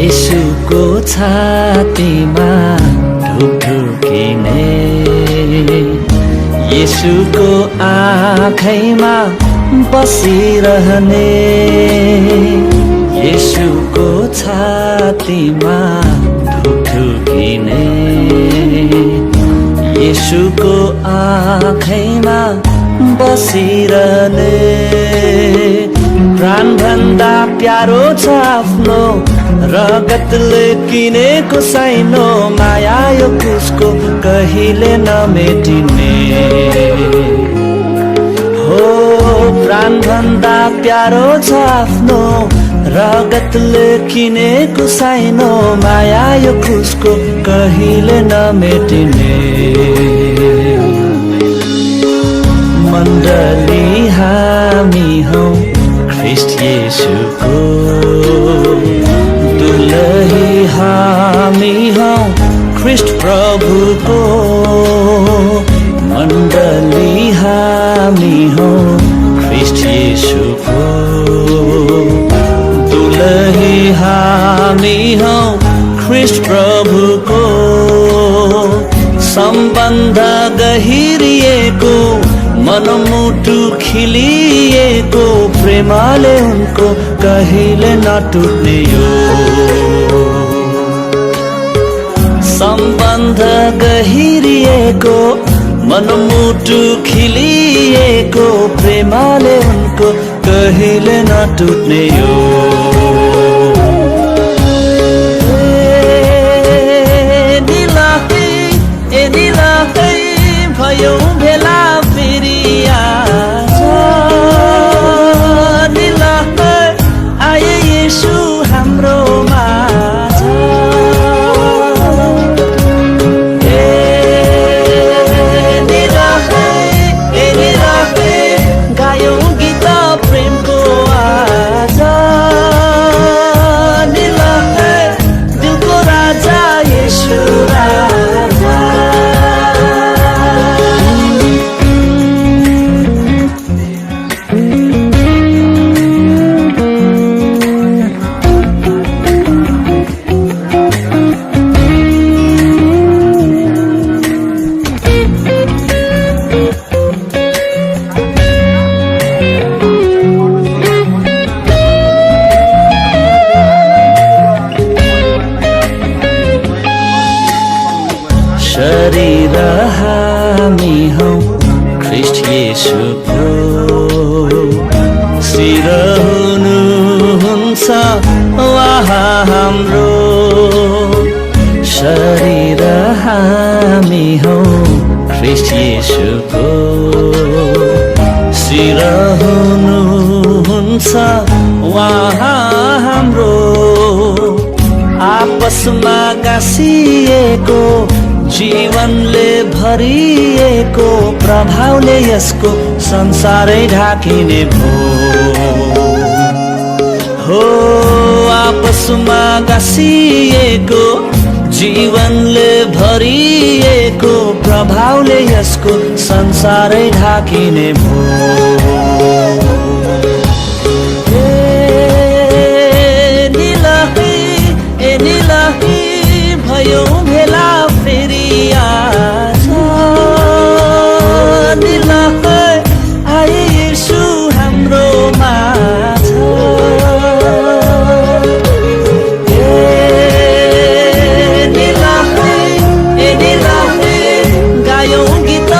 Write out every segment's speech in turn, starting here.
येशूको छातीमा ढुकढुकिने येशूको आँखैमा बसिरहने येशूको छातीमा ढुकढुकिने येशूको आँखैमा बसिरहने प्राणभन्दा प्यारो छ आफ्नो रगतले किनेको साइनो माया यो उसको कहिले नमेटिने हो प्राणभन्दा प्यारो छ आफ्नो रगतले किनेको साइनो माया यो उसको कहिले नमेटिने मण्डली हामी हौ ख्रिस्ट येशूको दुलही हामी हौ ख्रिस्ट प्रभुको मण्डली हामी हौ ख्रिस्ट येशूको दुलही हामी हौ ख्रिस्ट प्रभुको सम्बन्ध गहिरिएको मनमुटु खिलिएको प्रेमले उनको कहिले नटुट्ने यो सम्बन्ध गहिरिएको मनमुटु खिलिएको प्रेमले उनको कहिले नटुट्ने यो भयो भेला फेरि आज आए येशू हाम्रो माझ गायौँ गीत प्रेमको आज दिलको राजा येशू राजा शरीर हामी हौ ख्रिस्ट येशूको शिर हुनुहुन्छ उहाँ हाम्रो शरीर हामी हौ ख्रिस्ट येशूको शिर हुनुहुन्छ उहाँ हाम्रो आपसमा गाँसिएको जीवनले भरिएको प्रभावले यसको संसारै ढाकिने भो हो आपसमा गाँसिएको जीवनले भरिएको प्रभावले यसको संसारै ढाकिने भो निलही भयो भेला फेरि आज आए येशू हाम्रो माझ गायौँ गीत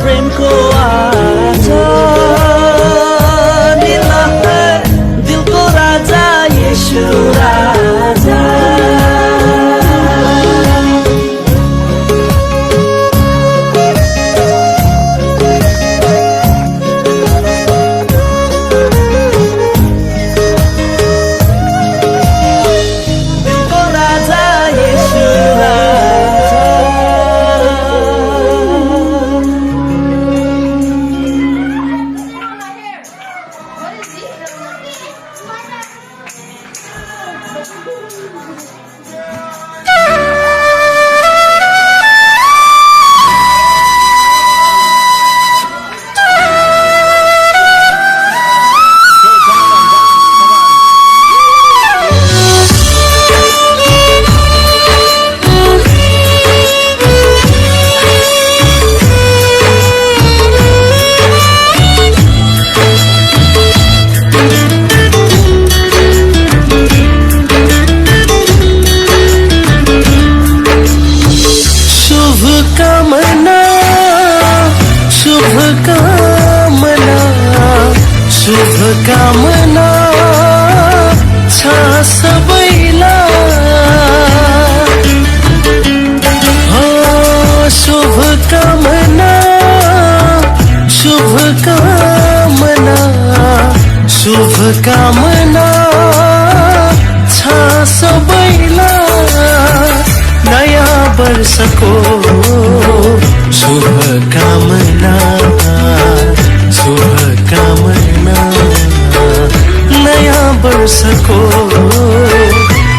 प्रेमको आज दिलको राजा येशू राजा कामना शुभ कामना शुभ कामना छ सबैलाई हो शुभ कामना शुभ कामना शुभ कामना छ सबैलाई नयाँ वर्षको शुभ कामना शुभ कामना नयाँ वर्षको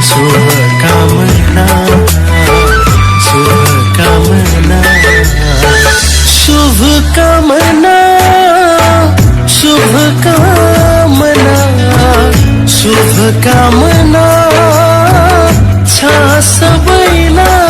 शुभ कामना शुभ कामना शुभ कामना शुभ कामना शुभ कामना छ सबैलाई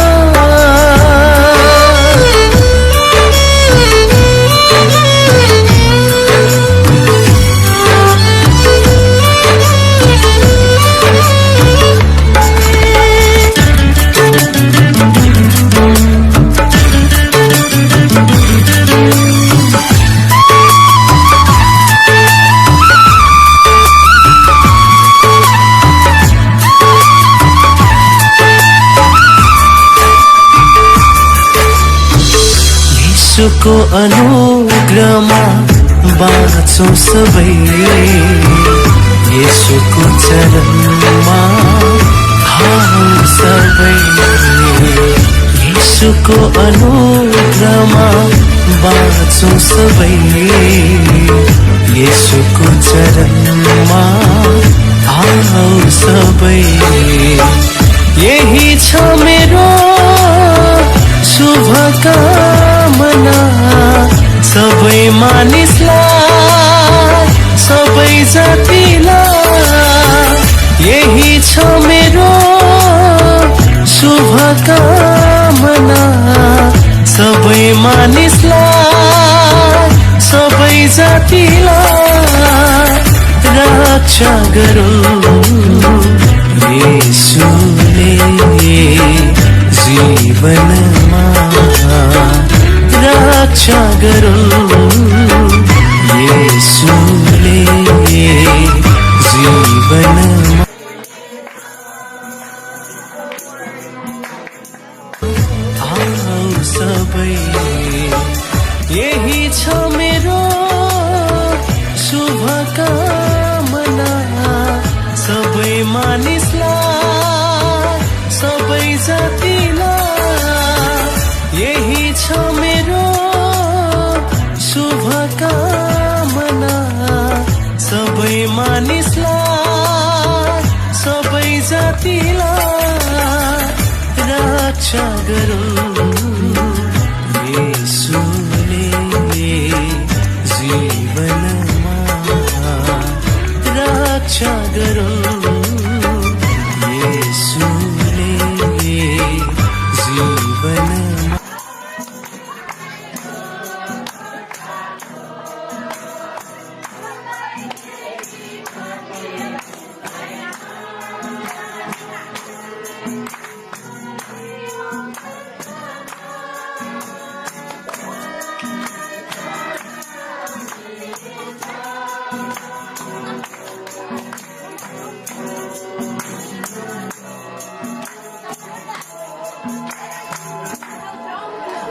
यसुको अनुग्रहमा बाँचौँ सबै यसुको चरणमा हारौँ सबै यसुको अनुग्रहमा बाँचौँ सबै यसुको चरणमा हारौँ सबै यही छ मेरो शुभकामना सबै मानिसलाई सबै जातिलाई यही छ मेरो शुभकामना सबै मानिसलाई सबै जातिलाई रक्षा गरौँ येशूले जीवनमा रक्षा गरौँ येशूले जीवनमा आओ सबै यही छ मेरो शुभकामना सबै मानिसलाई सबै जातिलाई यही छ मेरो शुभकामना सबै मानिसलाई सबै जातिलाई रक्षा गरौँ येशूले जीवनमा रक्षा गरौँ येशूले जीवनमा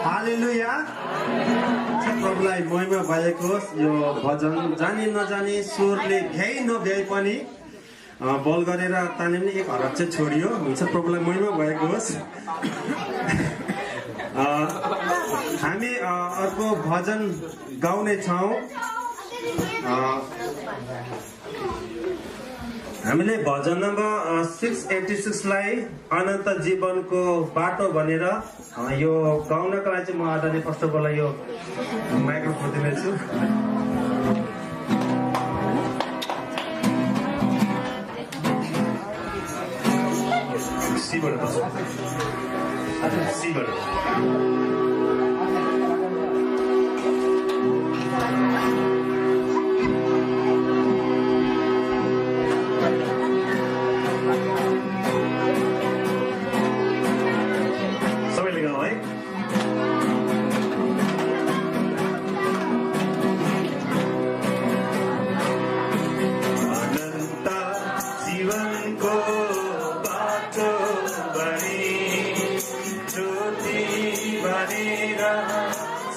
हालेलुया प्रभुलाई महिमा भएको होस्। यो भजन जानी नजानी स्वरले भ्याइ नभ्याइ पनि बल गरेर ताने पनि एक हरफ चाहिँ छोडियो हुन्छ। प्रभुलाई महिमा भएको होस्। हामी अर्को भजन गाउने छौँ। हामीले भजन नम्बर 686 लाई अनन्त जीवनको बाटो भनेर यो गाउनका लागि चाहिँ म आदरणीय पास्टरलाई यो माइक्रोफोन दिनेछु। सीबाट बस्नु सीबाट सबैले गाउँ है।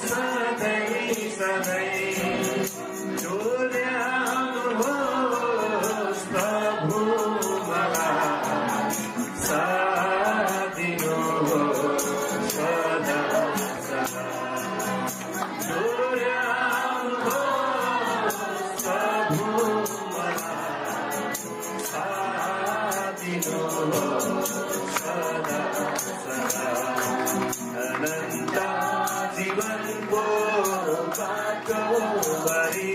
सधैँ सधैँ डोर्याउनुहोस् प्रभु मलाई साथ दिनुहोस् सदा सदा डोर्याउनुहोस् प्रभु मलाई साथ दिनुहोस् सदा सदा अनन्त जीवनको बाटोभरि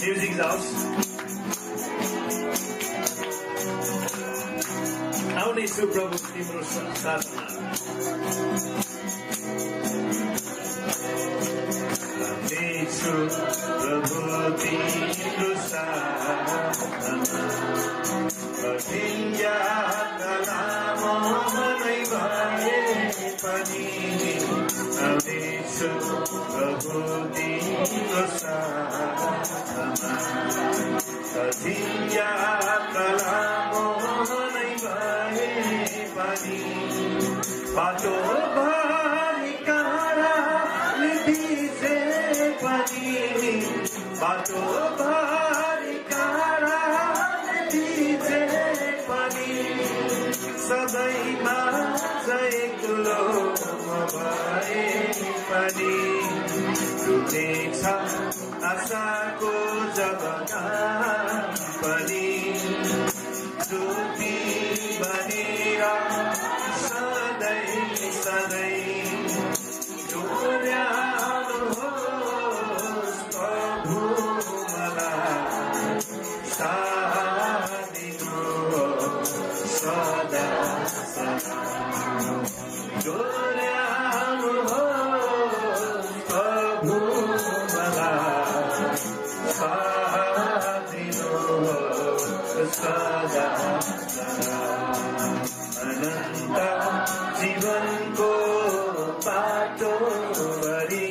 Music's out. आउने छु प्रभु तिम्रो साथमा आउनेछु प्रभु तिम्रो साथमा कठिन यात्रा लामो नै भए पनि आउनेछु प्रभु तिम्रो साथमा कठिन यात्रा लामो नै भए पनि बाटो भरि काँडाले भिजे पनि बाटो भरि काँडाले भिजे पनि सधैँमा एक्लो भए पनि डुब्नेछ आशाको जगमा पनि ज्योति बनेर सधैँ सधैँ डोर्याउनुहोस् प्रभु मलाई साथ दिनुहोस् सदा सदा डोर्याउनुहोस् प्रभु मलाई साथ दिनुहोस् सदा सदा अनन्त जीवनको बाटोभरि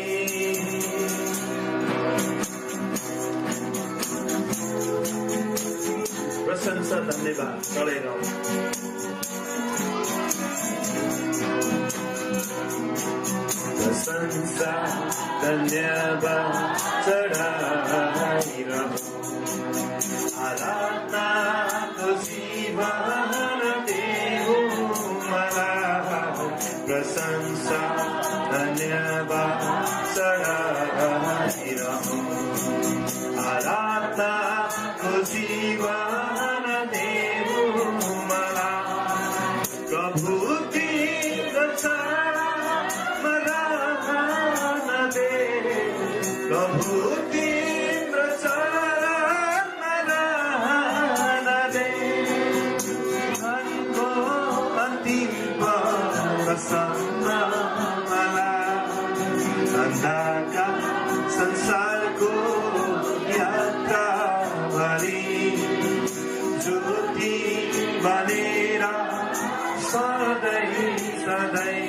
प्रशंसा धन्यवाद चढेर प्रशंसा धन्यवाद चढाइरहँ आराधनाको जीवन देऊ मलाई प्रशंसा धन्यवाद चढाइरहँ आराधनाको जीवन देऊ मलाई प्रभु तिम्रो चरणमा रहन दे प्रभु तिम्रो चरणमा रहन दे धनको अन्तिम पलसम्म मलाई अन्धकार संसारको यात्राभरि ज्योति बनेर सधैँ सधैँ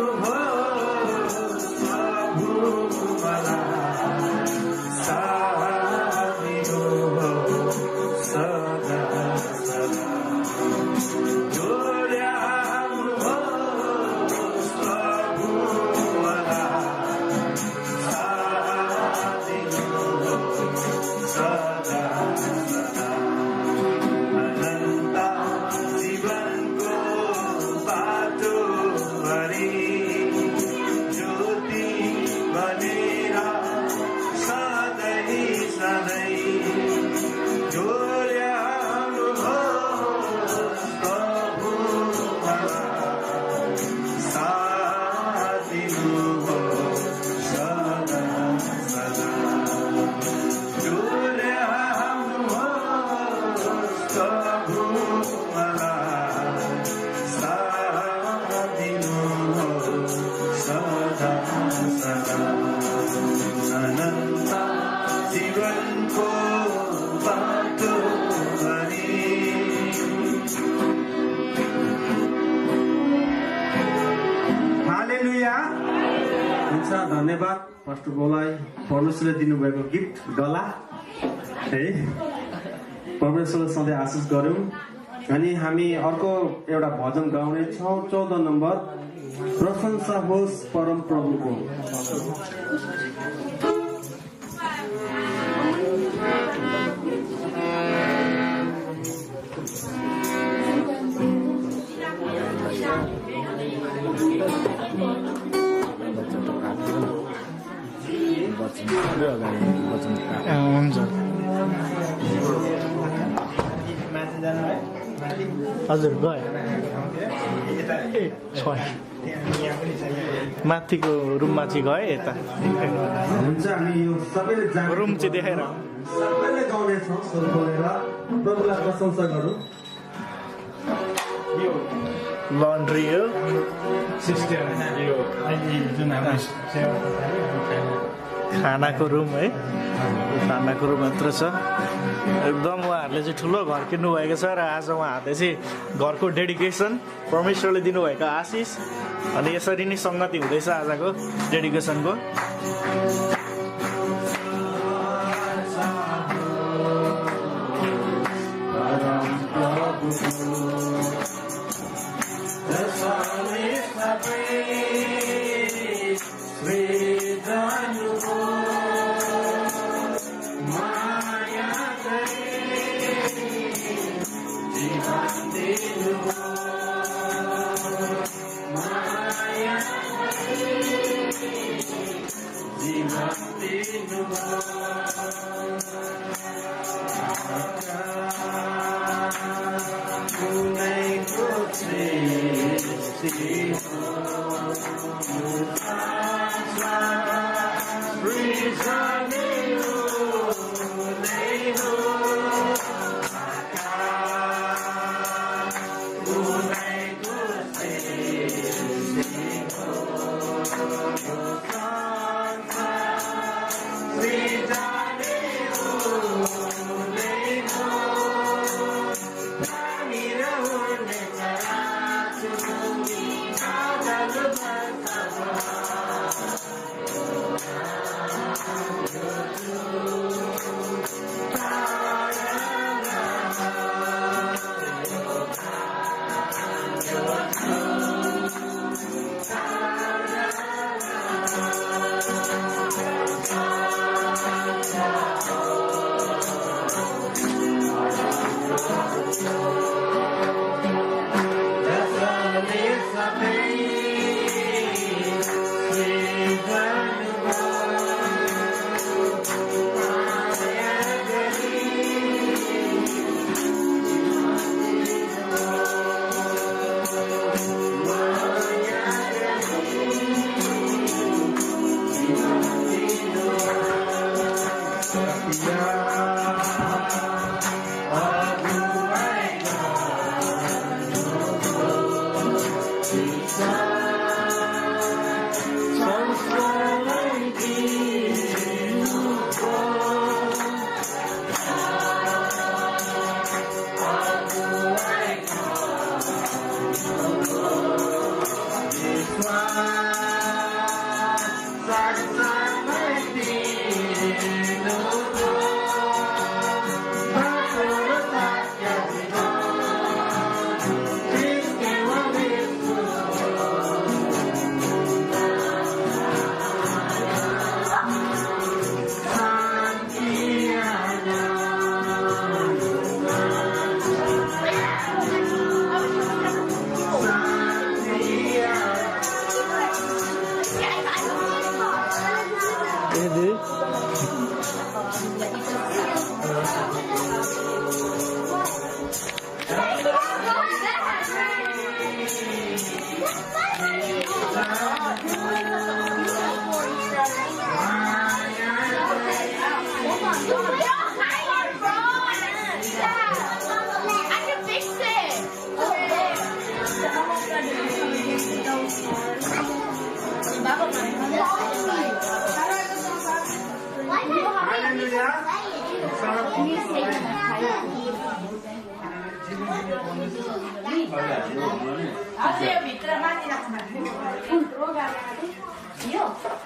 डोर्याउनुहोस् प्रभु मलाई साथ दिनुहोस् सदा सदा डोर्याउनुहोस् प्रभु मलाई साथ दिनुहोस् सदा सदा अनन्त जीवनको बाटोभरि ज्योति बनेर सधैँ सधैँ डोर्याउनुहोस् प्रभु मलाई साथ दिनुहोस् सदा सदा डोर्याउनुहोस् प्रभु मलाई साथ दिनुहोस् सदा सदा अनन्त जीवनको बाटोभरि हालेलुया हुन्छ धन्यवाद पास्टर बोलाई परमेश्वरले दिनुभएको गिफ्ट गला है परमेश्वरले सधैँ आशिष गरौँ। अनि हामी अर्को एउटा भजन गाउने छौँ 14 नम्बर प्रशंसा होस् परम प्रभुको। हुन्छ हजुर गयो माथिको रुममा चाहिँ गए यता हुन्छ हामी यो सबैले रुम चाहिँ देखाएर सबैले गाउने छौँ स्वर बोलेर प्रभुलाई प्रशंसा गरौँ। लन्ड्री हो खानाको रुम है खानाको रुम यत्रो छ एकदम। उहाँहरूले चाहिँ ठुलो घर किन्नु भएको छ र आज उहाँहरूले चाहिँ घरको डेडिकेसन परमेश्वरले दिनुभएको आशिष अनि यसरी नै सङ्गति हुँदैछ आजको डेडिकेसनको।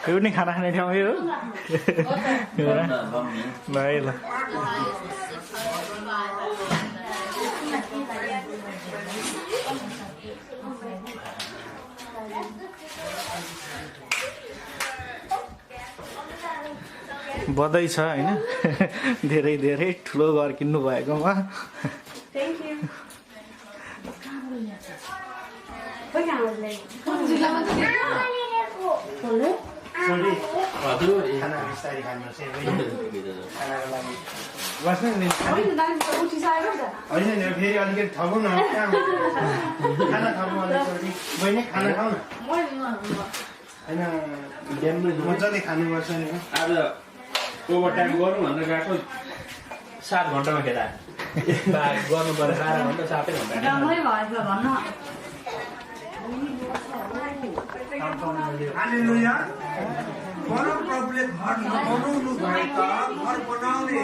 यो नि खाना खाने ठाउँ हो ल बधाई छ होइन धेरै धेरै ठुलो घर किन्नु भएकोमा होइन फेरि अलिकति थपौँ न खाना थपौँ अलिकति बहिनी खाना खाऊ न होइन मजाले खानुपर्छ नि आज ओभर टाइम गर्नु भनेर गएको 7 घन्टामा खेला गर्नु पर्यो 12 घन्टा 7 घन्टा हालेलुया परमप्रभुले घर नबनाउनु भएका घर बनाउने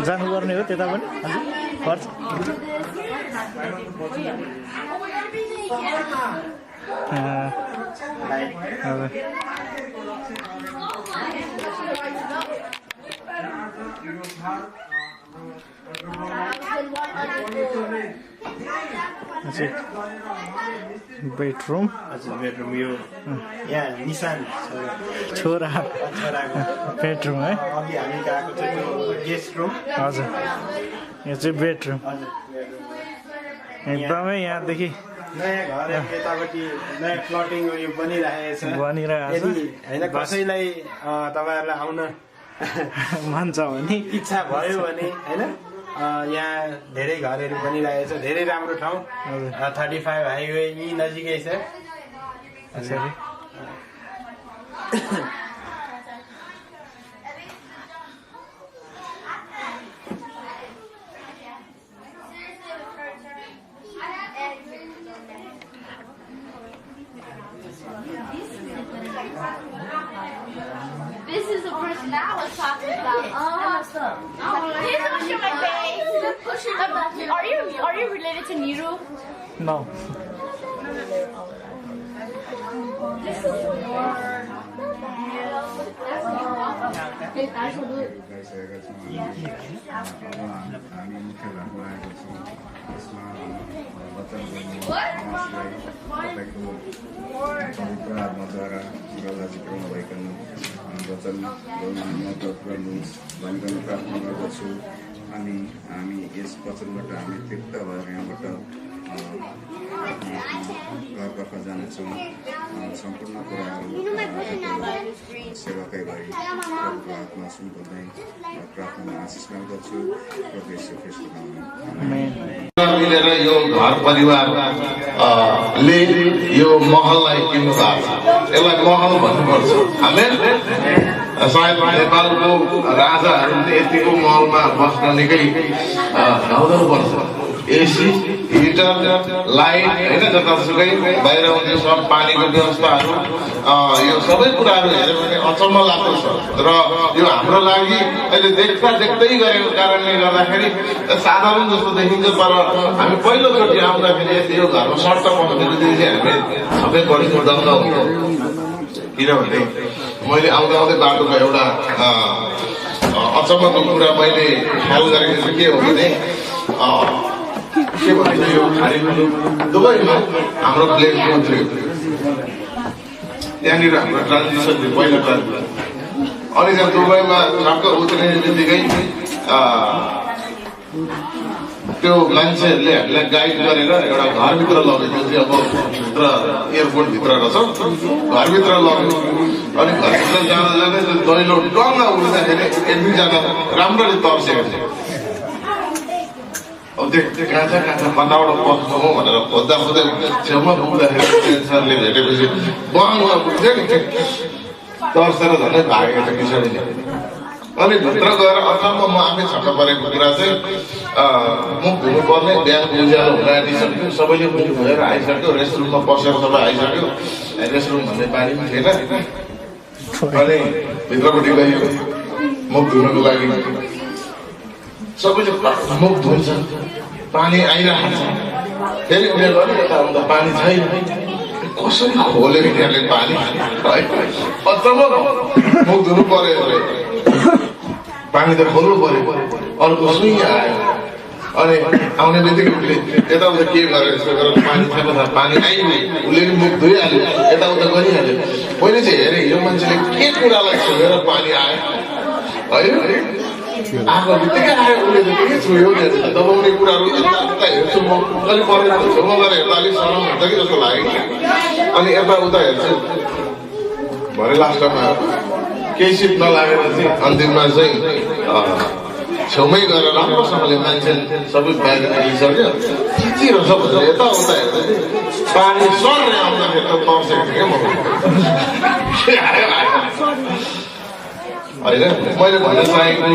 जानुपर्ने हो त्यता पनि खर्च बेडरुम बेडरुम यो यहाँ निशान छोराको बेडरुम है अघि हामी गएको चाहिँ त्यो गेस्ट रुम हजुर यो चाहिँ बेडरुम एकदमै यहाँदेखि नयाँ घर यतापट्टि नयाँ प्लटिङ यो बनिरहेको छ बनिरहेको यदि होइन कसैलाई तपाईँहरूलाई आउन मन छ भने इच्छा भयो भने होइन यहाँ धेरै घरहरू बनिरहेको छ धेरै राम्रो ठाउँ 35 हाइवे यहीँ नजिकै छ यसरी This is the person I was talking about. He's gonna show my face. Are you related to Niru? No. This is more. अनि हामी यस वचनबाट हामी तृप्त भएर यहाँबाट घरका खजानेछौँ सम्पूर्ण कुराहरू सेवाकै गरी प्रभुको हातमा सुम्पाउँदै प्रार्थना आशिष गर्दछु प्रभु येशू ख्रीष्टको नाममा मिलेर यो घर परिवारले यो महललाई किन्नु भएको छ यसलाई महल भन्नुपर्छ हामीले सायद नेपालको राजाहरूले यतिको महलमा बस्न निकै धाउनुपर्छ एसी हिटर लाइट होइन जतासुकै बाहिर आउने सब पानीको व्यवस्थाहरू यो सबै कुराहरू हेऱ्यो भने अचम्म लाग्दो छ र यो हाम्रो लागि अहिले देख्दै गरेको कारणले गर्दाखेरि साधारण जस्तो देखिन्छ तर हामी पहिलोचोटि आउँदाखेरि यो घरमा सर्ट पस्दाखेरि चाहिँ हामी सबै बढी दङ्ग हुन्छौँ किनभने मैले आउँदा आउँदै बाटोमा एउटा अचम्मको कुरा मैले ख्याल गरेको चाहिँ के हो भने के भन्छ यो दुबईमा हाम्रो प्लेन पहुँच्यो त्यहाँनिर हाम्रो ट्रान्जिसन थियो पहिला ट्रान्जिसन अनि त्यहाँ दुबईमा ठ्याक्क उत्रिने बित्तिकै त्यो मान्छेहरूले हामीलाई गाइड गरेर एउटा घरभित्र लग्यो त्यो चाहिँ अब भित्र एयरपोर्टभित्र रहेछ घरभित्र लग्यो अनि घरभित्र जाँदा जाँदै त्यो दैलो टङ्ग उड्दाखेरि एक दुईजना राम्ररी तर्सेको थियो अब त्यो कहाँ छ कताबाट पस्नु हो भनेर खोज्दा खोज्दै छेउमा पुग्दाखेरि सरले भेटेपछि बहमा पुग्थ्यो नि तर्सेर झन्डै भागेको छ किशोरीले अनि भित्र गएर अचम्म म आफै छक्क परेको कुरा चाहिँ मुख धुनुपर्ने बिहान उज्यालो हुन आँटिसक्यो सबैले मुख धोएर आइसक्यो रेस्टरुममा पसेर सबै आइसक्यो रेस्टरुम भन्ने पानी पनि थिएन अनि भित्रपट्टि गयो मुख धुनको लागि सबैले मुख धुन्छ पानी आइरहेको छ फेरि उनीहरू गऱ्यो यता आउँदा पानी छैन कसरी खोलेको त्यहाँले पानी अचम्म मुख धुनु पर्यो अरे पानी त खोल्नु पर्यो अर्को सुई आयो अनि आउने बित्तिकै उसले यताउता के गरेर यसो गरेर पानी छैन पानी आइयो उसले पनि मुख धोइहाल्यो यताउता गरिहाल्यो पहिले चाहिँ हेरेँ यो मान्छेले के कुरालाई छोडेर पानी आयो आएको बित्तिकै आयो उसले त के छोयो दबाउने कुराहरू यता हेर्छु म अलिक परेर छेउमा गएर हेर्दा अलिक सरम हुन्छ कि जस्तो लाग्यो अनि यता उता हेर्छु भरे लास्टमा केही सिट नलागेर चाहिँ अन्तिममा चाहिँ छेउमै गएर राम्रोसँगले मान्छे सबै ब्याग लिइसक्यो खिचिरहेछ भनेर यता उता हेर्दा पानी सर्ने आउँदाखेरि त तर्सेको थिएँ क्या म होइन मैले भन्न चाहेको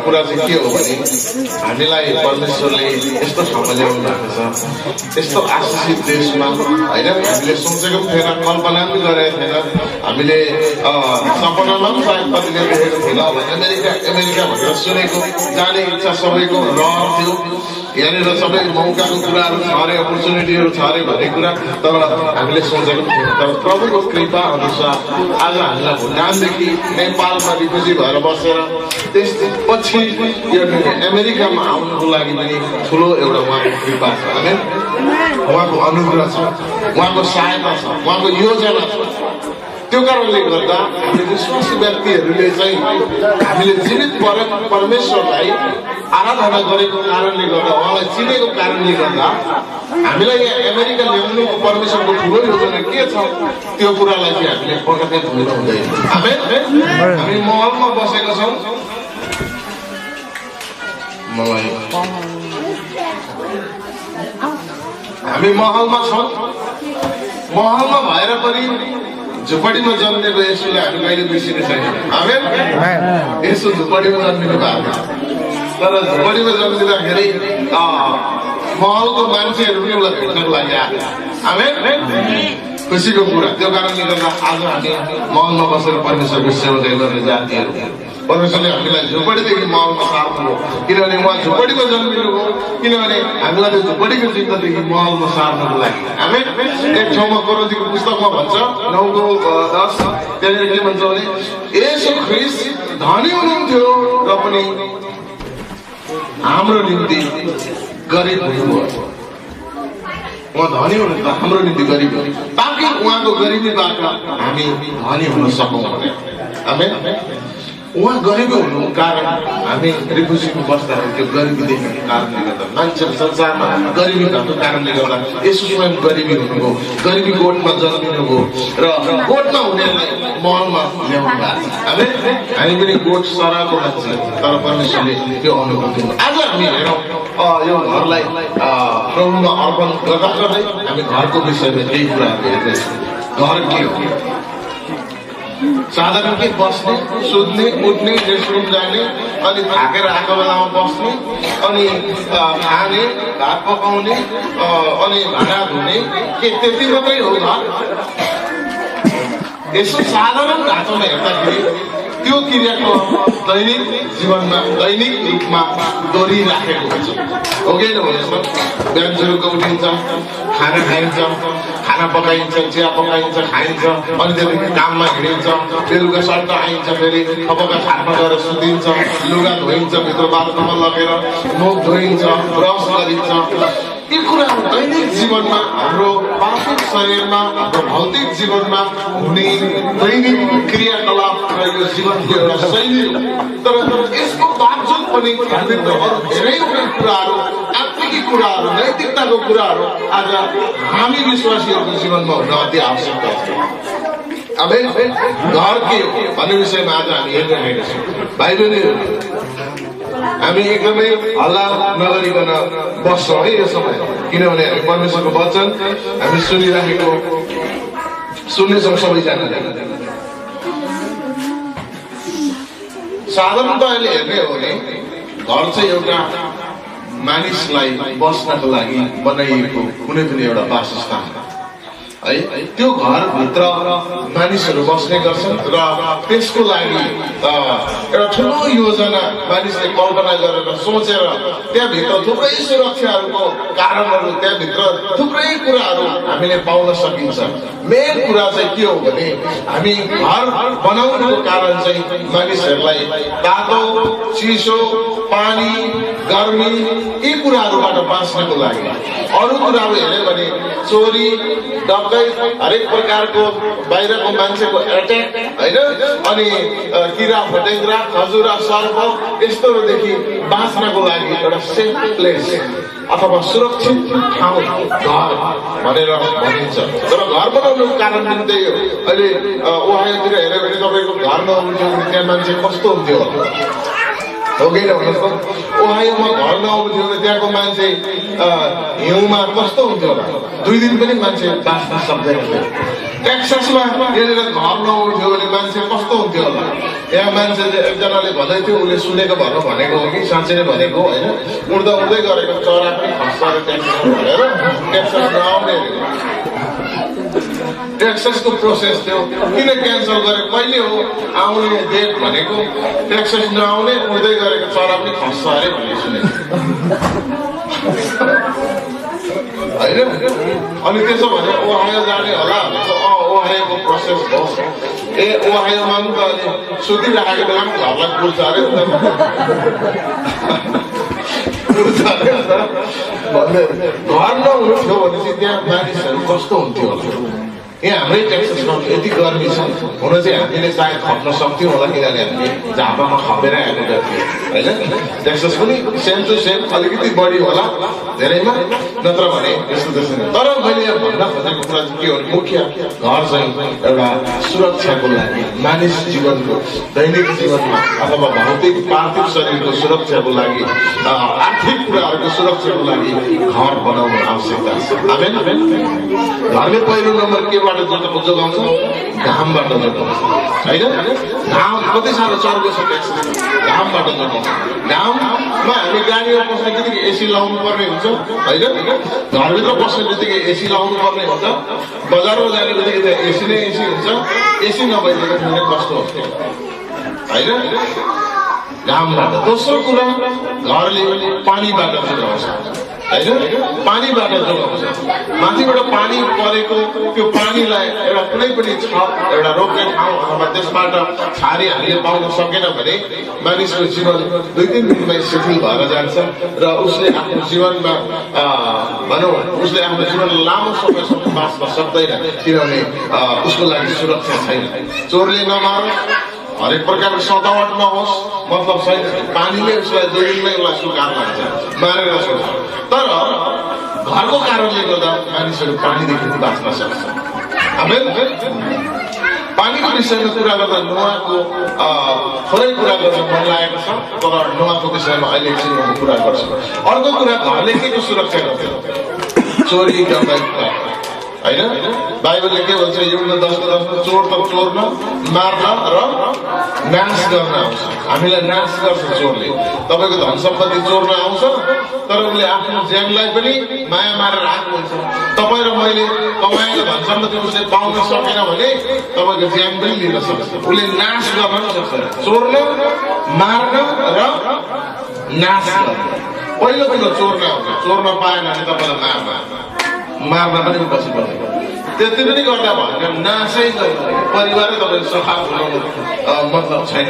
कुरा चाहिँ के हो भने हामीलाई परमेश्वरले यस्तो ठाउँमा ल्याउनु भएको छ यस्तो आशिषित देशमा होइन हामीले सोचेको पनि थिएन कल्पना पनि गरेको थिएन हामीले सपनामा पनि सायद कतिले देखेको थिएन अमेरिका भनेर सुनेको जाने इच्छा सबैको रहर थियो यहाँनिर सबै मौकाको कुराहरू छ अरे अपर्च्युनिटीहरू छ अरे भन्ने कुरा तर हामीले सोचेको पनि थिएन तर प्रभुको कृपा अनुसार आज हामीलाई भुटानदेखि नेपालमा रिफ्युजी भएर बसेर त्यसपछि यो अमेरिकामा आउनुको लागि पनि ठुलो एउटा उहाँको कृपा छ होइन उहाँको अनुग्रह छ उहाँको सहायता छ उहाँको योजना छ त्यो कारणले गर्दा हामी विश्वासी व्यक्तिहरूले चाहिँ हामीले जीवित परमेश्वरलाई आराधना गरेको कारणले गर्दा उहाँलाई चिनेको कारणले गर्दा हामीलाई यहाँ अमेरिका ल्याउनुको परमेश्वरको ठुलो योजना के छ त्यो कुरालाई चाहिँ हामीले पटक्कै भुल्नु हुँदैन हामी महलमा बसेका छौँ हामी महलमा छौँ महलमा भएर पनि झुपडीमा जन्मेको यसोले हामी कहिले बिर्सिने छैन यसो झुपडीमा जन्मिनु भएको तर झुपडीमा जन्मिँदाखेरि महलको मान्छेहरू पनि उसलाई भेट्नको लागि आएको खुसीको कुरा त्यो कारणले गर्दा आज हामी महलमा बसेर परमेश्वरको सेवा गर्ने जातिहरू परमेश्वरले हामीलाई झुपडीदेखि महलमा सार्नु हो किनभने उहाँ झुपडीमा जन्मिनु हो किनभने हामीलाई त्यो झुपडीको चिन्तादेखि महलमा सार्नको लागि हामी एक ठाउँमा कोरिन्थीको पुस्तकमा भन्छ 9:10 त्यहाँनिर के भन्छ भने येशू ख्रीष्ट धनी हुनुहुन्थ्यो र पनि हाम्रो निम्ति गरिब हुनुभयो उहाँ धनी हुनुहुन्छ हाम्रो निम्ति गरिब हो ताकि उहाँको गरिबीबाट हामी धनी हुन सकौँ भने आमेन उहाँ गरिबी हुनुको कारण हामी रिफ्युजीमा बस्दाखेरि त्यो गरिबी देख्नुको कारणले गर्दा मान्छेहरू संसारमा गरिबी भएको कारणले गर्दा यसो स्वयं गरिबी हुनुभयो गरिबी गोठमा जन्मिनुभयो र गोठमा हुनेलाई महलमा ल्याउनु भएको छ हामी पनि गोठ सराको मान्छे तर परमेश्वरले त्यो अनुभूति आज हामी हेरौँ यो घरलाई प्रभुमा अर्पण गर्दा गर्दै हामी घरको विषयमा केही कुराहरू हेर्दैछौँ घर के हो साधारण के बस्ने सुत्ने उठ्ने रेस्टरुम जाने अनि थाकेर आएको बेलामा बस्ने अनि खाने भात पकाउने अनि भाँडा धुने के त्यति मात्रै हो घर यसो साधारण ढाँचामा हेर्दाखेरि त्यो क्रियाको दैनिक जीवनमा दैनिक रूपमा दोहोरिराखेको हुन्छ हो कि नभनेसम्म बिहान बेलुका उठिन्छ खाना खाइन्छ खाना पकाइन्छ चिया पकाइन्छ खाइन्छ अनि त्यहाँदेखि काममा हिँडिन्छ बेलुका सट्ट आइन्छ फेरि थपका खाटमा गएर सुतिन्छ लुगा धोइन्छ भित्र बाथरुममा लगेर मुख धोइन्छ ब्रस गरिन्छ यी कुराहरू दैनिक जीवनमा हाम्रो पार्थिव शरीरमा हाम्रो भौतिक जीवनमा हुने दैनिक क्रियाकलाप र यो जीवनको एउटा शैली हो तर यसको बावजुद पनि हामीभित्र अरू धेरैवटा कुराहरू आत्मिक कुराहरू नैतिकताको कुराहरू आज हामी विश्वासीहरूको जीवनमा हुन अति आवश्यक छ अब घर के हो भन्ने विषयमा आज हामी हेरिरहेका छौँ भाइ बहिनीहरू हामी एकदमै हल्ला नगरिकन बस्छौँ है यो समय किनभने हामी परमेश्वरको वचन हामी सुनिरहेको सुन्नेछौँ सबैजनाले साधारणतः अहिले हेर्ने हो भने घर चाहिँ एउटा मानिसलाई बस्नको लागि बनाइएको कुनै पनि एउटा वासस्थान है त्यो घरभित्र मानिसहरू बस्ने गर्छन् र त्यसको लागि एउटा ठुलो योजना मानिसले कल्पना गरेर सोचेर त्यहाँभित्र थुप्रै सुरक्षाहरूको कारणहरू त्यहाँभित्र थुप्रै कुराहरू हामीले पाउन सकिन्छ मेन कुरा चाहिँ के हो भने हामी घर बनाउनुको कारण चाहिँ मानिसहरूलाई तातो चिसो पानी गर्मी यी कुराहरूबाट बाँच्नको लागि अरू कुराहरू हेऱ्यो भने चोरी डकैत हरेक प्रकारको बाहिरको मान्छेको एट्याक होइन अनि किरा फटेङ्ग्रा खजुरा सर्प यस्तोहरूदेखि बाँच्नको लागि एउटा सेफ प्लेस अथवा सुरक्षित ठाउँ घर भनेर भनिन्छ। तर घर बनाउनुको कारण निम्ति अहिले ओहायोतिर हेऱ्यो भने तपाईँको घर नहुन्थ्यो भने त्यहाँ मान्छे कस्तो हुन्थ्यो हो कि भन्नुहोस् त? ओहायोमा घर नआउनु थियो भने त्यहाँको मान्छे हिउँमा कस्तो हुन्थ्यो होला? 2 दिन पनि मान्छे बाँच्न सक्दैन थियो। टेक्सासमा यहाँनिर घर नआउनु थियो भने मान्छे कस्तो हुन्थ्यो होला? यहाँ मान्छे एकजनाले भन्दै थियो, उसले सुनेको भन्न भनेको हो कि साँच्चै नै भनेको होइन, उड्दा उड्दै गरेको चरा पनि खस्छ अरे टेक्सासमा भनेर टेक्सास नआउने टेक्सासको प्रोसेस थियो। किन क्यान्सल गरे? कहिले हो आउने डेट भनेको? टेक्सास नआउने उड्दै गरेको चरा पनि खस्छ अरे भन्ने सुनेको होइन। अनि त्यसो भने ओहायो जाने होला ओहायोको प्रोसेस भयो। ए ओहायोमा पनि त अहिले सुतिराखेको बेला पनि घरलाई पुर्छ अरे पुर्छ अरे भन्दै घर नहुनु थियो भनेपछि त्यहाँ मानिसहरू कस्तो हुन्थ्यो होला? यहाँ हाम्रै टेक्सासमा यति गर्मी छ हुन चाहिँ हामीले सायद खप्न सक्थ्यौँ होला, किनभने हामीले झापामा खपेर आएको गर्थ्यौँ होइन। टेक्सास पनि सेम टु सेम अलिकति बढी होला धेरैमा, नत्र भने यस्तो त्यस्तो। तर मैले यहाँ भन्न खोजेको कुरा चाहिँ के हो भने मुख्य घर चाहिँ एउटा सुरक्षाको लागि मानिस जीवनको दैनिक जीवनमा अथवा भौतिक पार्थिव शरीरको सुरक्षाको लागि आर्थिक कुराहरूको सुरक्षाको लागि घर बनाउनु आवश्यकता छ। आमेन। घरले पहिलो नम्बर के जोगाउँछ? घामबाट जोगाउँछ होइन। घाम कति साह्रो चर्को छ घामबाट जोगाउँछ। घाममा हामी गाडीमा बस्ने बित्तिकै एसी लगाउनु पर्ने हुन्छ होइन। घरभित्र बस्ने बित्तिकै एसी लगाउनु पर्ने हुन्छ। बजारमा जाने बित्तिकै त्यहाँ एसी नै एसी हुन्छ। एसी नभइदिएको भने कस्तो हुन्छ होइन घामबाट। दोस्रो कुरा घरले पानीबाट जोगाउँछ होइन। पानीबाट जोगाउँछ। माथिबाट पानी परेको त्यो पानीलाई एउटा कुनै पनि एउटा रोक्ने ठाउँ अथवा त्यसबाट छारी हामीले पाउन सकेन भने मानिसको जीवन 2-3 दिनमै शिथिल भएर जान्छ र उसले आफ्नो जीवनमा भनौँ उसले आफ्नो जीवन लामो समयसम्म बाँच्न सक्दैन, किनभने उसको लागि सुरक्षा छैन। चोरले नमारोस्, हरेक प्रकारको सतावट नहोस्, मतलब छैन। पानीले उसलाई 2 दिनमै उसलाई सुकाएर लान्छ, मारेर छोड्छ। तर घरको कारणले गर्दा मानिसहरू पानीदेखि बाँच्न सक्छ। आमेन। पानीको विषयमा कुरा गर्दा नुहाको थोरै कुरा गर्न मन लागेको छ, तर नुहाको विषयमा अहिले एकछिन म कुरा गर्छु। अर्को कुरा घरले के को सुरक्षा गर्छ? चोरी डकैत होइन। बाइबलले के भन्छ? युद्ध 10:10 चोर त चोर्न, मार्न र नाश गर्न आउँछ। हामीलाई नाश गर्छ चोरले। तपाईँको धन सम्पत्ति चोर्न आउँछ, तर उसले आफ्नो ज्यानलाई पनि माया मारेर आएको हुन्छ। तपाईँ र मैले कमाएको धन सम्पत्ति उसले पाउन सकेन भने तपाईँको ज्यान पनि लिन सक्छ। उसले नाश गर्न पनि सक्छ। चोर्न, मार्न र नाश गर्न। पहिलो कुरो चोर्न आउँछ। चोर्न पाएन भने तपाईँलाई मार्न पनि बसिपर्छ। त्यति पनि गर्दा भयो नासै परिवारै तपाईँले सफा बनाउनु मतलब छैन।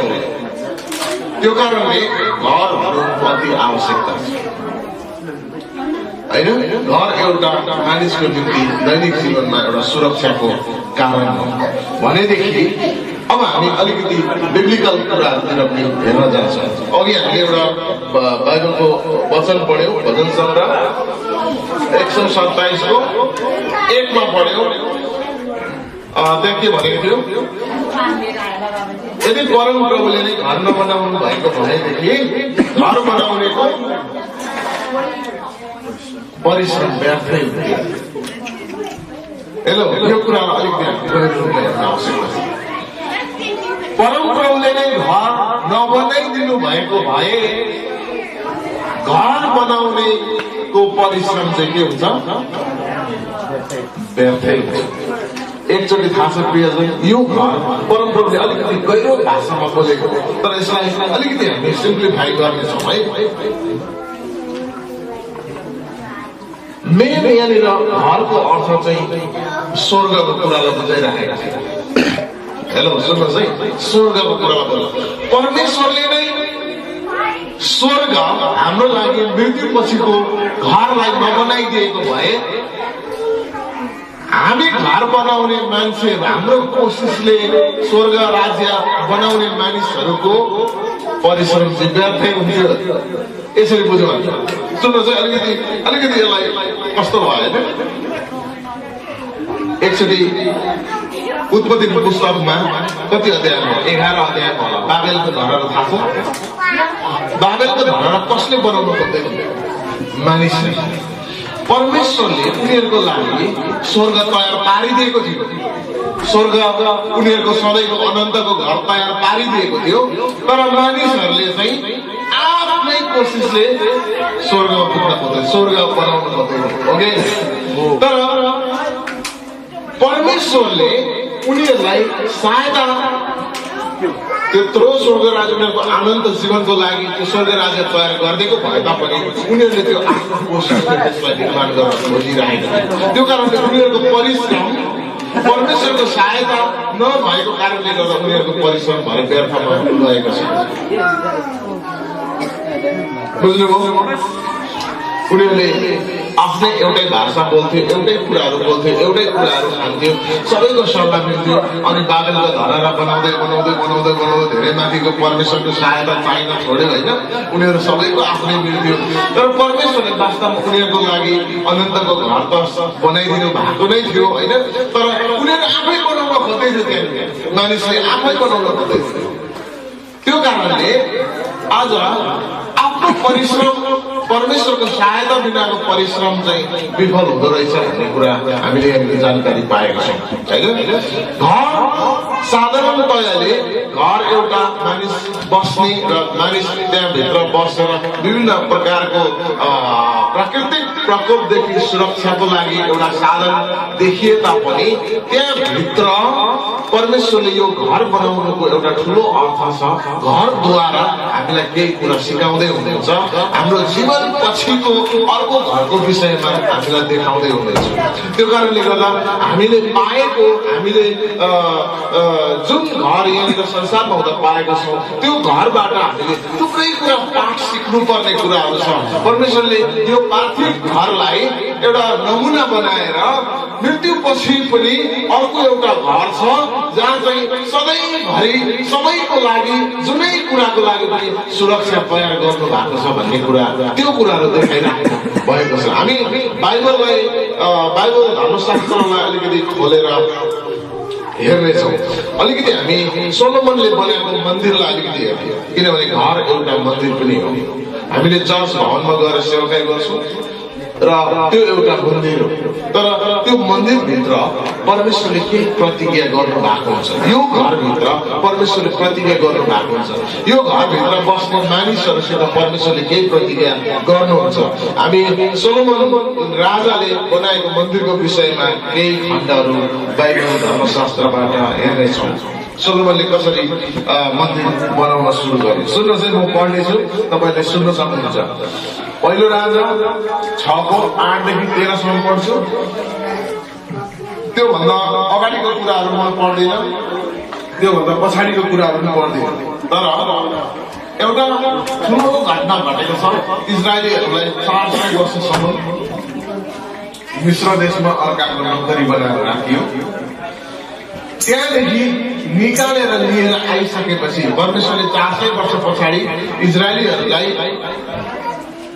त्यो कारणले घरहरू अति आवश्यकता छ होइन। घर एउटा मानिसको निम्ति दैनिक जीवनमा एउटा सुरक्षाको कारण हो भनेदेखि अब हामी अलिकति बिब्लिकल कुराहरूतिर पनि हेर्न जान्छौँ। अघि हामीले एउटा बाइबलको वचन पढ्यौँ, भजन सङ्ग्रह 127 को 1 मा पढ्यौँ। त्यहाँ के भनेको थियो? यदि परम प्रभुले नै घर नबनाउनु भएको भएदेखि घर बनाउनेको परिश्रम व्यर्थै हुन्थ्यो। हेलो, यो कुरालाई अलिक गहिरो रूपमा हेर्न आवश्यक छ। परम प्रभुले नै घर नबनाइदिनु भएको भए घर बनाउनेको परिश्रम चाहिँ के हुन्छ? व्यर्थै हुन्छ। एकचोटि थाहा छ प्रियजन, यो घर परम प्रभुले अलिकति गहिरो भाषामा बोलेको, तर यसलाई अलिकति हामी सिम्प्लिफाई गर्नेछौँ है। मेन यहाँनिर घरको अर्थ चाहिँ स्वर्गको कुरालाई बुझाइराखेका छ। हेलो सुन्नुहोस् है, स्वर्गको कुरालाई बोल्नु। परमेश्वरले नै स्वर्ग हाम्रो लागि मृत्यु पछिको घरलाई नबनाइदिएको भए हामी घर बनाउने मान्छे हाम्रो कोसिसले स्वर्ग राज्य बनाउने मानिसहरूको परिश्रम चाहिँ व्यर्थै हुन्थ्यो। यसरी बुझ्नु सुन्नु चाहिँ अलिकति यसलाई कस्तो भयो होइन। एकचोटि उत्पत्तिको पुस्तकमा कति अध्यायमा 11 अध्यायमा होला बाबेलको धरहरा थाहा छ। बाबेलको धरहरा कसले बनाउनु खोज्दै मानिसले। परमेश्वरले उनीहरूको लागि स्वर्ग तयार पारिदिएको थियो। स्वर्ग उनीहरूको सधैँको अनन्तको घर तयार पारिदिएको थियो। तर मानिसहरूले चाहिँ आफ्नै कोसिसले स्वर्गमा पुग्न खोज्दै स्वर्ग बनाउनु खोज्दै। ओके तर परमेश्वरले उनीहरूलाई सहायता त्यत्रो स्वर्ग राज्य उनीहरूको अनन्त जीवनको लागि त्यो स्वर्ग राज्य तयार गरिदिएको भए तापनि उनीहरूले त्यो आफ्नो कोसिसले त्यसलाई निर्माण गर्न खोजिरहेका थिए। त्यो कारणले उनीहरूको परिश्रम परमेश्वरको सहायता नभएको कारणले गर्दा उनीहरूको परिश्रम भएर व्यर्थमा गएको छ। बुझ्नुभयो? उनीहरूले आफ्नै एउटै भाषा बोल्थ्यो, एउटै कुराहरू बोल्थ्यो, एउटै कुराहरू खान्थ्यो, सबैको सल्लाह मिल्थ्यो। अनि बाबेलको धरहरा बनाउँदै धेरै माथिको परमेश्वरको सहायता चाहिन छोड्यो होइन। उनीहरू सबैको आफ्नै मिल्थ्यो। तर परमेश्वरले वास्तवमा उनीहरूको लागि अनन्तको घर त बनाइदिनु भएको नै थियो होइन। तर उनीहरू आफै बनाउन खोज्दै थियो। त्यहाँ मानिसले आफै बनाउन खोज्दै थियो। त्यो कारणले आज आफ्नो परिश्रम परमेश्वरको सहायता बिनाको परिश्रम चाहिँ विफल हुँदो रहेछ भन्ने कुरा हामीले जानकारी पाएका छौँ होइन। घर साधारणतयाले घर एउटा मानिस बस्ने र मानिस त्यहाँभित्र बसेर विभिन्न प्रकारको प्राकृतिक प्रकोपदेखि सुरक्षाको लागि एउटा साधन देखिए तापनि त्यहाँभित्र परमेश्वरले यो घर बनाउनुको एउटा ठुलो अर्थ छ। घरद्वारा हामीलाई केही कुरा सिकाउँदै हुनुहुन्छ। हाम्रो जीवन पछिको अर्को घरको विषयमा हामीलाई देखाउँदै हुनुहुन्छ। त्यो कारणले गर्दा हामीले पाएको हामीले जुन घर यहाँनिर संसारमा हुँदा पाएको छौँ त्यो घरबाट हामीले थुप्रै कुरा पाठ सिक्नुपर्ने कुराहरू छ। परमेश्वरले यो पार्थिव घरलाई एउटा नमुना बनाएर मृत्यु पछि पनि अर्को एउटा घर छ जहाँ चाहिँ सधैँभरि सबैको लागि जुनै कुराको लागि पनि सुरक्षा तयार गर्नु भएको छ भन्ने कुरा त्यो कुराहरू देखाइराख्नु भएको छ। हामी बाइबललाई बाइबल धर्मशास्त्रलाई अलिकति खोलेर हेर्नेछौँ। अलिकति हामी सोलोमनले बनाएको मन्दिरलाई अलिकति हेर्ने किनभने घर एउटा मन्दिर पनि हो। हामीले चर्च भवनमा गएर सेवाकाई गर्छौँ र त्यो एउटा मन्दिर हो। तर त्यो मन्दिरभित्र परमेश्वरले केही प्रतिज्ञा गर्नु भएको हुन्छ। यो घरभित्र परमेश्वरले प्रतिज्ञा गर्नु भएको हुन्छ। यो घरभित्र बस्ने मानिसहरूसित परमेश्वरले केही प्रतिज्ञा गर्नुहुन्छ। हामी सोलोमन राजाले बनाएको मन्दिरको विषयमा केही खण्डहरू बाइबल धर्मशास्त्रबाट हेर्नेछौँ। सोलोमनले कसरी मन्दिर बनाउन सुरु गरे सुन्नु चाहिँ म पढ्नेछु, तपाईँले सुन्न सक्नुहुन्छ। पहिलो राजा 6:8 देखि 13 पढ्छु। त्योभन्दा अगाडिको कुराहरू म पढ्दिनँ, त्योभन्दा पछाडिको कुराहरू पनि पढ्दिनँ। तर एउटा ठुलो घटना घटेको छ। इजरायलीहरूलाई 400 वर्षसम्म मिश्र देशमा अर्काको नोकरी बनाएर राखियो। त्यहाँदेखि निकालेर लिएर आइसकेपछि परमेश्वरले 400 वर्ष पछाडि इजरायलीहरूलाई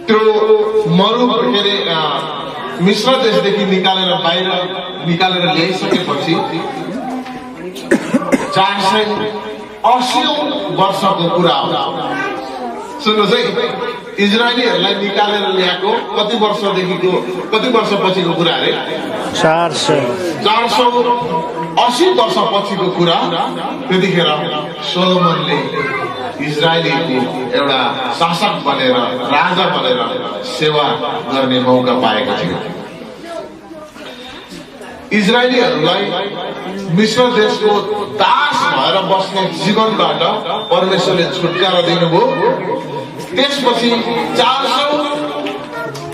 त्यो मरु के अरे मिश्र देशदेखि निकालेर बाहिर निकालेर ल्याइसकेपछि 480 वर्षको कुरा हो। सुन्नुहोस् है, इजरायलीहरूलाई निकालेर ल्याएको कति वर्ष पछिको कुरा अरे 480 वर्ष पछिको कुरा। त्यतिखेर सोलोमनले इजरायलीको एउटा शासक बनेर राजा बनेर सेवा गर्ने मौका पाएको थियो। इजरायलीहरूलाई मिश्र देशको दास भएर बस्ने जीवनबाट परमेश्वरले छुटकारा दिनुभयो। त्यसपछि 400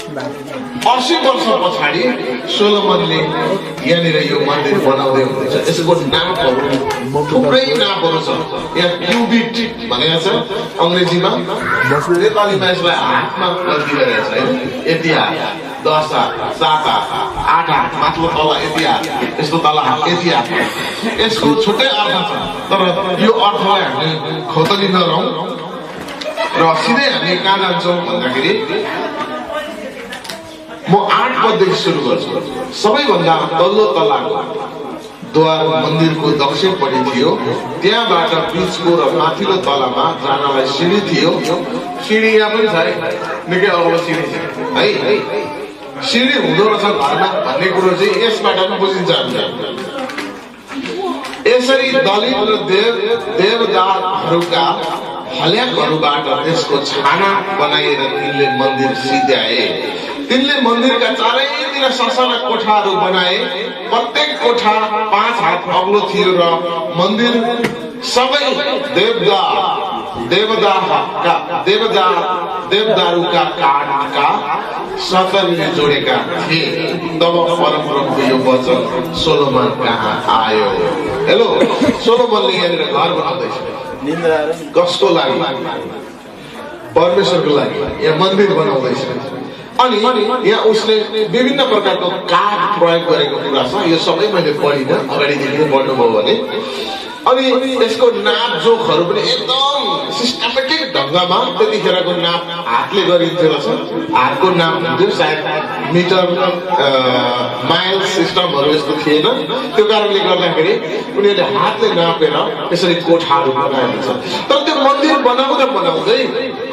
80 वर्ष पछाडि सोलोमनले यहाँनिर यो मन्दिर बनाउँदै हुनुहुन्छ। यसको नामहरू थुप्रै नामहरू छ। यहाँ क्युबिट भनेको छ अङ्ग्रेजीमा, नेपालीमा यसलाई हातमा गरिदिरहेको छ होइन। यति हात 10 हात 7 हात 8 हात माथिल्लो तल यति हात यस्तो तल हात यति हात। यसको छुट्टै अर्थ छ, तर यो अर्थलाई हामी खोतली नरहौँ र सिधै हामी कहाँ जान्छौँ भन्दाखेरि म 8 पददेखि सुरु गर्छु। सबैभन्दा तल्लो तलाको द्वार मन्दिरको दक्षिणपट्टि थियो। त्यहाँबाट बीचको र माथिल्लो तलामा जानलाई सिँढी थियो। सिँढी यहाँ पनि छ है, निकै अग्लो सिँढी छ है। सिँढी हुँदो रहेछ घरमा भन्ने कुरो चाहिँ यसबाट पनि बुझिन्छ हामीले। यसरी दलित र देवदारहरूका हल्याकहरूबाट त्यसको छाना बनाएर तिनले मन्दिर सिध्याए। तिनले मन्दिरका चारैतिर ससाना कोठाहरू बनाए। प्रत्येक कोठा 5 हात अग्लो थियो र मन्दिर सबै देवदारूका काठका सतरले जोडेका थिए। तब परमप्रभुको यो वचन सोलोमन कहाँ आयो। हेलो, सोलोमनले यहाँनिर घर बनाउँदैछ। कसको लागि? परमेश्वरको लागि यहाँ मन्दिर बनाउँदैछ। अनि यहाँ उसले विभिन्न प्रकारको काठ प्रयोग गरेको कुरा छ। यो सबै मैले पढिनँ, अगाडिदेखि पढ्नुभयो भने। अनि यसको नाप जोखहरू पनि एकदम सिस्टमेटिक ढङ्गमा त्यतिखेरको नाप हातले गरिन्थ्यो रहेछ। हातको नाप हुन्थ्यो, सायद मिटर माइल सिस्टमहरू यस्तो थिएन। त्यो कारणले गर्दाखेरि उनीहरूले हातले नापेर यसरी कोठाहरू बनाएको छ। तर त्यो मन्दिर बनाउँदा बनाउँदै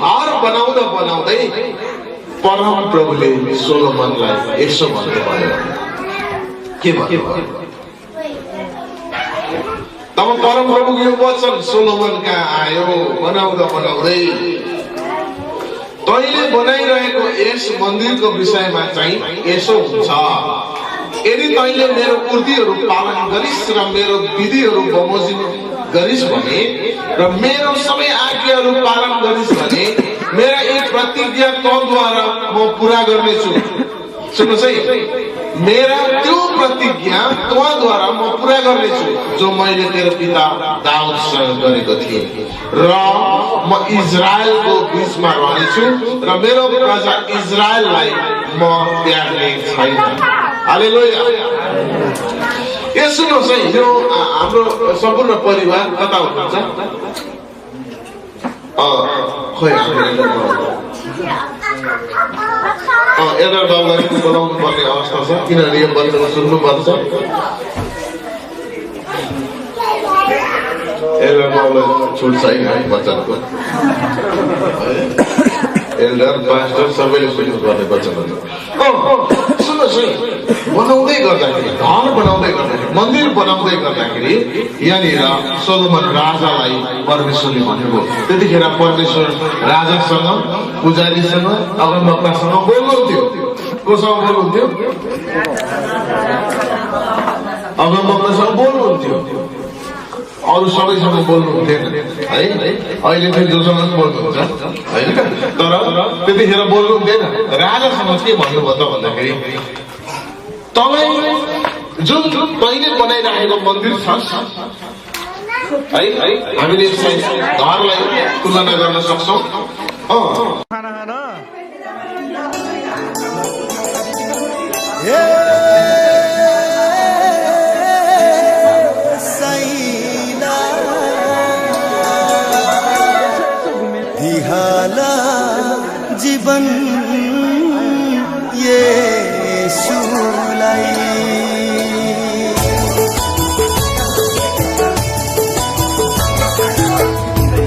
घर बनाउँदा बनाउँदै परम प्रभुले सोलोमनलाई यसो भन्नुभयो। के भन्नुभयो? तब परम प्रभुको यो वचन सोलोमन कहाँ आयो। बनाउँदा बनाउँदै तैँले बनाइरहेको यस मन्दिरको विषयमा चाहिँ यसो हुन्छ। यदि तैँले मेरो कृतिहरू पालन गरिस् र मेरो विधिहरू बमोजिम गरिस् भने र मेरो सबै आज्ञाहरू पालन गरिस् भने मेरा एक प्रतिज्ञा तँद्वारा म पुरा गर्नेछु। सुन्नुहोस् है, मेरा त्यो प्रतिज्ञा तँद्वारा म पुरा गर्नेछु जो मैले तेरो पिता दाउदसँग गरेको थिएँ। र म इजरायलको बीचमा रहनेछु र मेरो प्रजा इजरायललाई म त्याग्ने छैन। हालेलुया। यो सुन्नुहोस् है, यो हाम्रो सम्पूर्ण परिवार कता हुनुहुन्छ? खोइ एउटा बाबुलाई बोलाउनु पर्ने अवस्था छ, किनभने यो वचन सुन्नुपर्छ। एउटा बाबुलाई छुट छैन है वचनको। एल्डर पास्टर सबैले सुन्नुपर्ने वचनहरू। सुन्नुहोस् है, बनाउँदै गर्दाखेरि, घर बनाउँदै गर्दाखेरि, मन्दिर बनाउँदै गर्दाखेरि यहाँनिर सोलोमन राजालाई परमेश्वरले भन्नुभयो। त्यतिखेर परमेश्वर राजासँग, पुजारीसँग, अगमवक्तासँग बोल्नुहुन्थ्यो। कोसँग बोल्नुहुन्थ्यो? अगमवक्तासँग बोल्नुहुन्थ्यो। अरू सबैसँग बोल्नुहुन्थेन है। अहिले चाहिँ जोसँग बोल्नुहुन्छ होइन, तर त्यतिखेर बोल्नुहुन्थेन। राजासँग के भन्नुभयो त भन्दाखेरि, तपाईँ जुन तैँले बनाइराखेको मन्दिर छ है, हामीले यसलाई घरलाई तुलना गर्न सक्छौँ। जीवन येशूलाई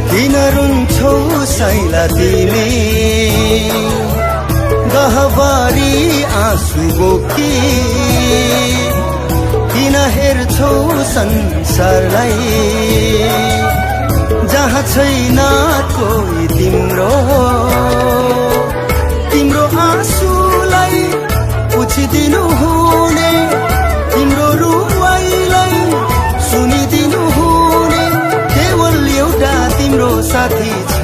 किन रुन्छौ साइला तिमी गहवारी आँसु बोकी किन हेर्छौ संसारलाई जहाँ छैन कोही तिम्रो आँसुलाई पुछिदिनु हुने तिम्रो रुवाईलाई सुनिदिनु हुने केवल एउटा तिम्रो साथी छ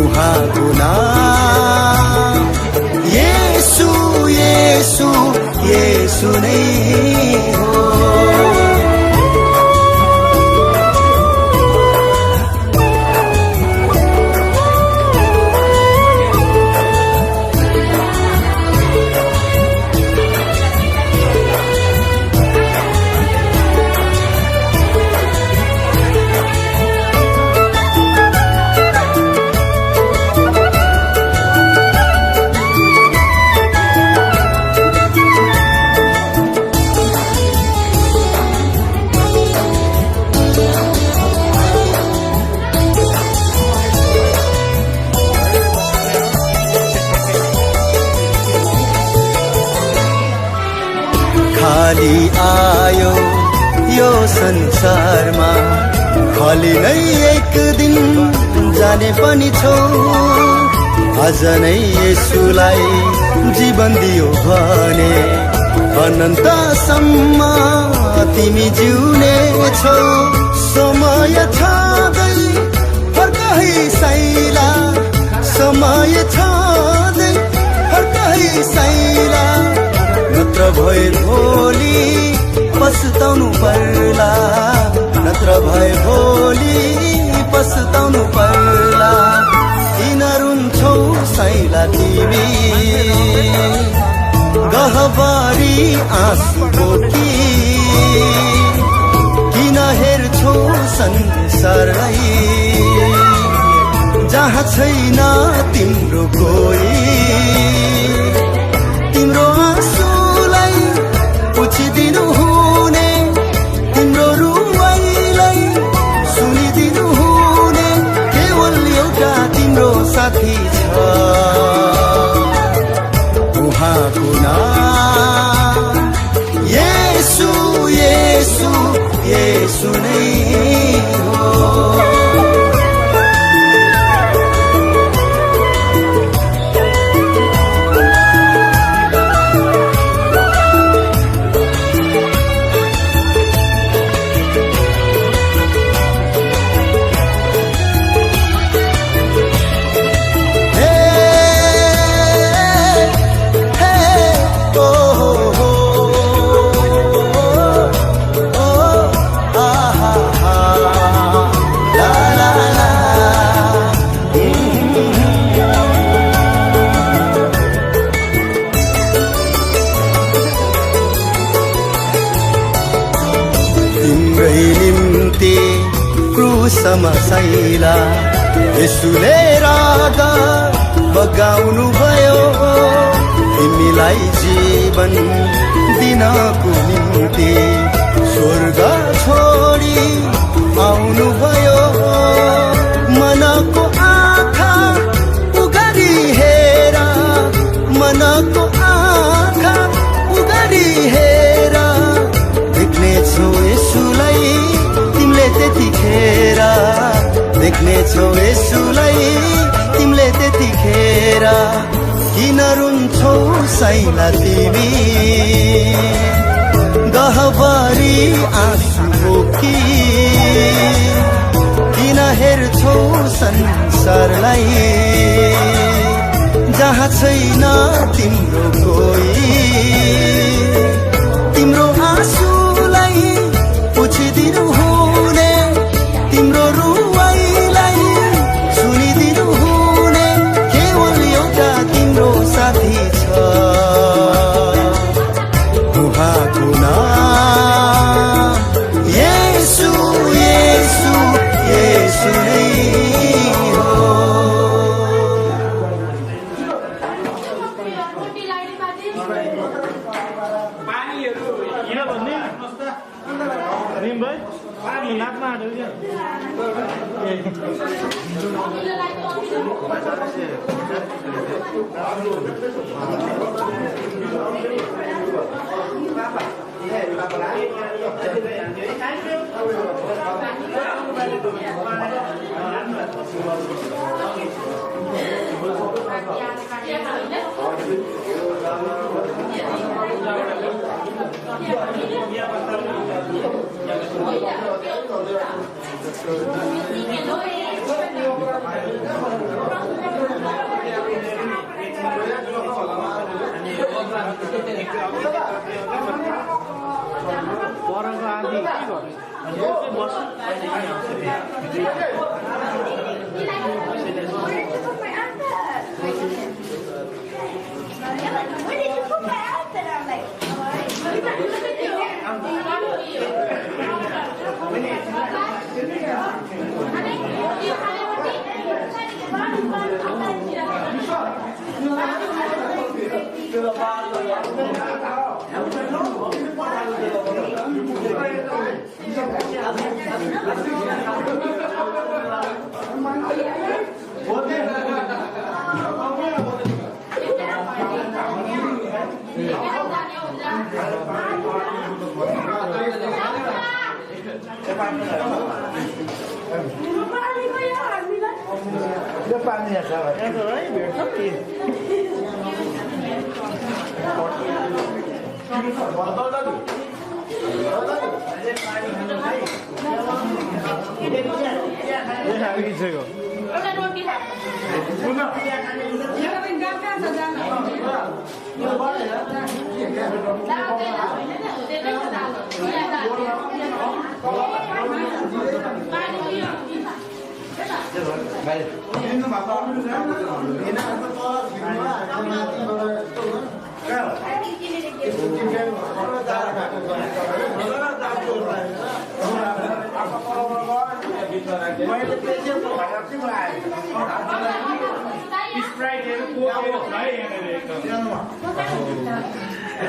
उहाँको नाम येशू नै हो। खाली आयो यो संसारमा, खाली नै एक दिन जाने पनि छौ। आज नै येशूलाई जीवन दियो भने अनन्तसम्म तिमी जिउने छौ। समय छँदै फर्कै साइला, समय छँदै फर्कै साइला, नत्र भए भोलि पछुताउनु पर्ला, नत्र भए भोलि पछुताउनु पर्ला। किन रुन्छौ साइला तिमी गहभरि आँसु बोकी, किन हेर्छौ संसारलाई जहाँ छैन तिम्रो कोही। तिम्रो आँसुलाई पुछिदिनु हुने, तिम्रो रुवाईलाई सुनिदिनु हुने केवल एउटा तिम्रो साथी छ, उहाँको नाम येशू, येशू, येशू नै हो। समसाइला येशूले रागा बगाउनु भयो, तिमीलाई जीवन दिनको निम्ति स्वर्ग छोडी आउनु भयो। मनको आँखा उघारी हेर, मनको आँखा उघारी हेर, देख्नेछौ येशूलाई तिमीले त्यतिखेर, देख्नेछौ येशूलाई तिमीले त्यतिखेर। किन रुन्छौ साइला तिमी गहभरि आँसु बोकी, किन हेर्छौ संसारलाई जहाँ छैन तिम्रो कोही। तिम्रो आँसुलाई पुछिदिनु हुने, तिम्रो रुवाईलाई सुनिदिनु हुने केवल एउटा तिम्रो साथी छ, उहाँको नाम येशू, येशू, येशू नै हो। Gracias. Where did you put my outfit? I'm like,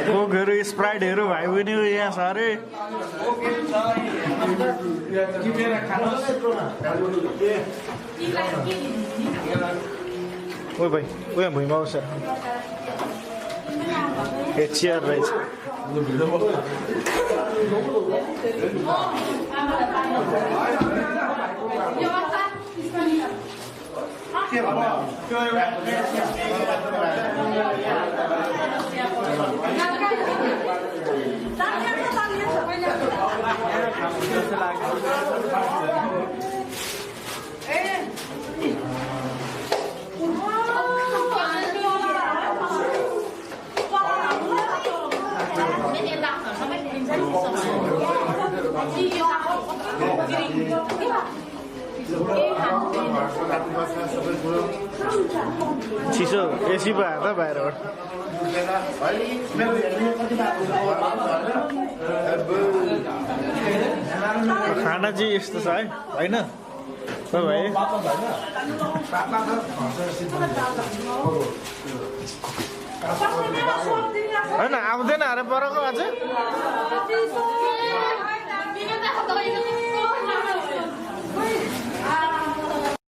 कोकहरू स्प्राइटहरू भाइ पनि यहाँ छ अरे ओ भाइ उयो भुइँमा आउँछ ए चियर रहेछ चिसो एसी पो हाल्दा बाहिरबाट खाना चाहिँ यस्तो छ है होइन भाइ होइन आउँदैन अरे परको अझ